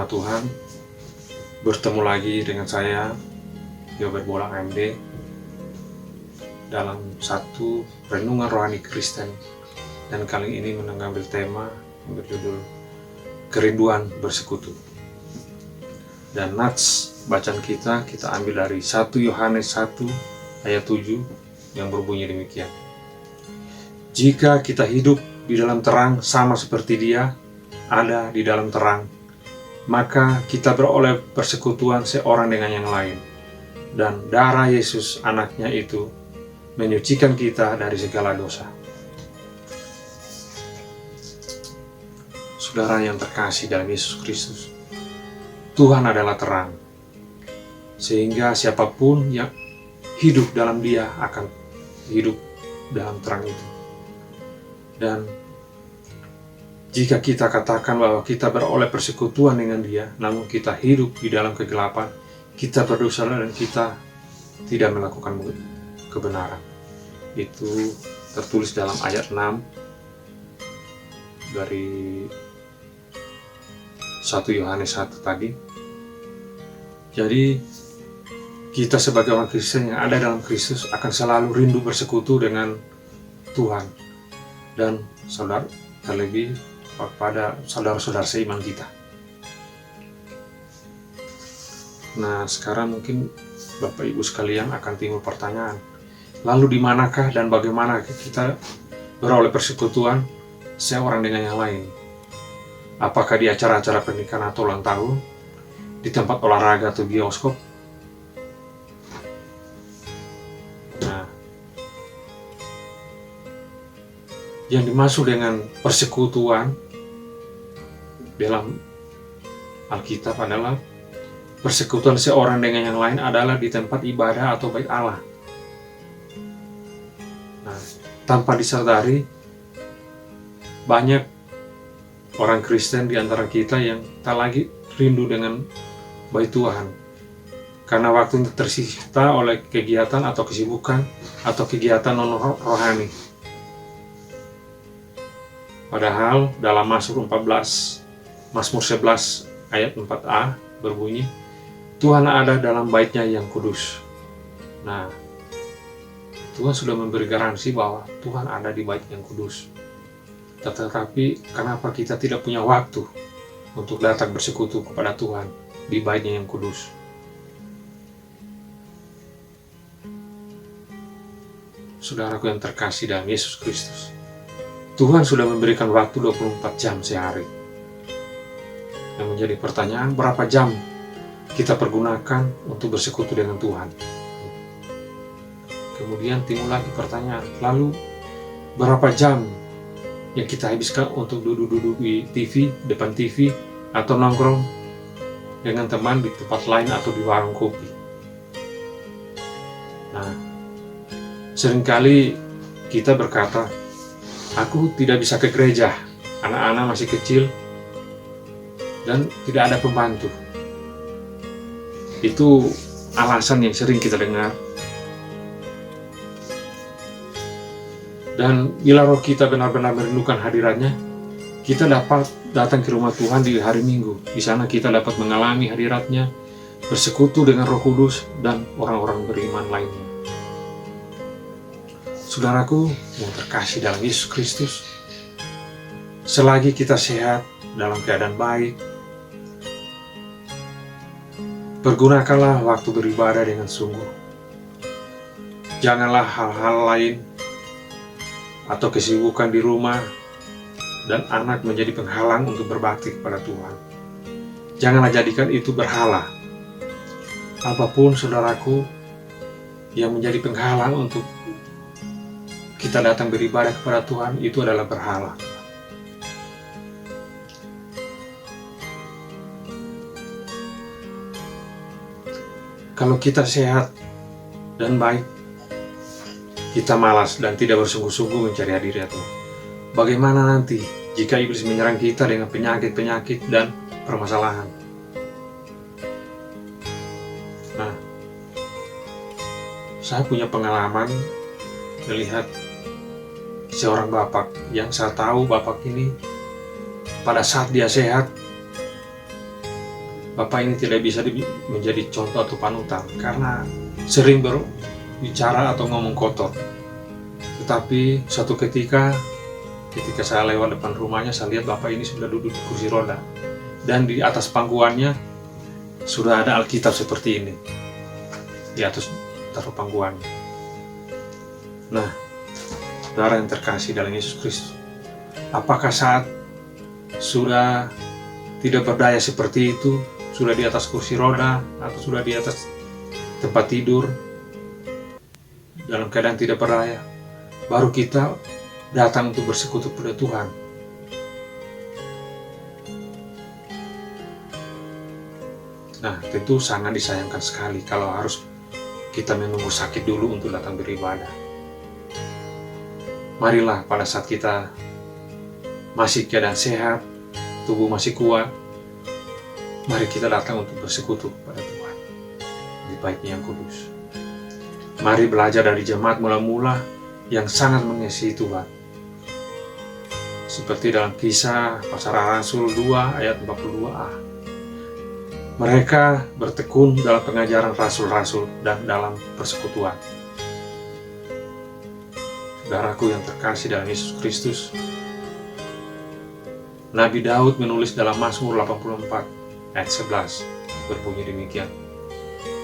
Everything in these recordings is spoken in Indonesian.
nama Tuhan, bertemu lagi dengan saya, Gilbert Bolang AMD, dalam satu renungan rohani Kristen. Dan kali ini mengambil tema yang berjudul Kerinduan Bersekutu. Dan nats bacaan kita ambil dari 1 Yohanes 1 ayat 7 yang berbunyi demikian. Jika kita hidup di dalam terang sama seperti Dia ada di dalam terang, maka kita beroleh persekutuan seorang dengan yang lain, dan darah Yesus anaknya itu menyucikan kita dari segala dosa. Saudara yang terkasih dalam Yesus Kristus, Tuhan adalah terang, sehingga siapapun yang hidup dalam Dia akan hidup dalam terang itu. Dan jika kita katakan bahwa kita beroleh persekutuan dengan Dia, namun kita hidup di dalam kegelapan, kita berdosa dan kita tidak melakukan kebenaran. Itu tertulis dalam ayat 6 dari 1 Yohanes 1 tadi. Jadi kita sebagai orang Kristen yang ada dalam Kristus akan selalu rindu bersekutu dengan Tuhan dan saudara, terlebih pada saudara-saudara seiman kita. Nah, sekarang mungkin Bapak Ibu sekalian akan timbul pertanyaan, lalu di manakah dan bagaimana kita beroleh persekutuan seorang dengan yang lain? Apakah di acara-acara pernikahan atau ulang tahun, di tempat olahraga atau bioskop? Nah, yang dimaksud dengan persekutuan dalam Alkitab adalah persekutuan seorang dengan yang lain adalah di tempat ibadah atau bait Allah. Nah, tanpa disadari, banyak orang Kristen di antara kita yang tak lagi rindu dengan bait Tuhan, karena waktu tersita oleh kegiatan atau kesibukan atau kegiatan non-rohani. Padahal dalam Mazmur 11 ayat 4a berbunyi, Tuhan ada dalam bait-Nya yang kudus. Nah, Tuhan sudah memberi garansi bahwa Tuhan ada di bait yang kudus. Tetapi kenapa kita tidak punya waktu untuk datang bersekutu kepada Tuhan di bait-Nya yang kudus? Saudaraku yang terkasih dalam Yesus Kristus, Tuhan sudah memberikan waktu 24 jam sehari. Yang menjadi pertanyaan, berapa jam kita pergunakan untuk bersekutu dengan Tuhan? Kemudian timbul lagi pertanyaan, lalu berapa jam yang kita habiskan untuk duduk-duduk di TV, depan TV, atau nongkrong dengan teman di tempat lain atau di warung kopi? Nah, seringkali kita berkata, aku tidak bisa ke gereja, anak-anak masih kecil, dan tidak ada pembantu. Itu alasan yang sering kita dengar. Dan bila roh kita benar-benar merindukan hadiratnya, kita dapat datang ke rumah Tuhan di hari Minggu. Di sana kita dapat mengalami hadiratnya, bersekutu dengan Roh Kudus dan orang-orang beriman lainnya. Saudaraku yang terkasih dalam Yesus Kristus, selagi kita sehat dalam keadaan baik, pergunakanlah waktu beribadah dengan sungguh. Janganlah hal-hal lain atau kesibukan di rumah dan anak menjadi penghalang untuk berbakti kepada Tuhan. Janganlah jadikan itu berhala. Apapun saudaraku yang menjadi penghalang untuk kita datang beribadah kepada Tuhan, itu adalah berhala. Kalau kita sehat dan baik, kita malas dan tidak bersungguh-sungguh mencari hadirat-Nya. Bagaimana nanti jika iblis menyerang kita dengan penyakit-penyakit dan permasalahan? Nah, saya punya pengalaman melihat seorang bapak yang saya tahu bapak ini pada saat dia sehat, Bapak ini tidak bisa menjadi contoh atau panutan karena sering berbicara atau ngomong kotor. Tetapi suatu ketika saya lewat depan rumahnya, saya lihat Bapak ini sudah duduk di kursi roda. Dan di atas pangkuannya sudah ada Alkitab seperti ini. Di atas taruh pangkuannya. Nah, saudara yang terkasih dalam Yesus Kristus, apakah saat sudah tidak berdaya seperti itu, sudah di atas kursi roda atau sudah di atas tempat tidur dalam keadaan tidak berdaya, baru kita datang untuk bersekutu pada Tuhan? Nah, tentu sangat disayangkan sekali kalau harus kita menunggu sakit dulu untuk datang beribadah. Marilah pada saat kita masih keadaan sehat, tubuh masih kuat, mari kita datang untuk bersekutu pada Tuhan di baiknya yang kudus. Mari belajar dari jemaat mula-mula yang sangat mengasihi Tuhan. Seperti dalam Kisah Para Rasul 2 ayat 42a. Mereka bertekun dalam pengajaran rasul-rasul dan dalam persekutuan. Saudaraku yang terkasih dalam Yesus Kristus, Nabi Daud menulis dalam Mazmur 84 ayat 11 berbunyi demikian.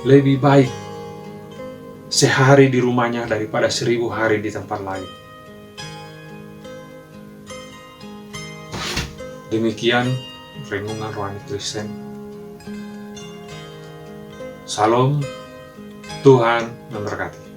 Lebih baik sehari di rumahnya daripada 1000 hari di tempat lain. Demikian renungan rohani Kristen. Salam, Tuhan memberkati.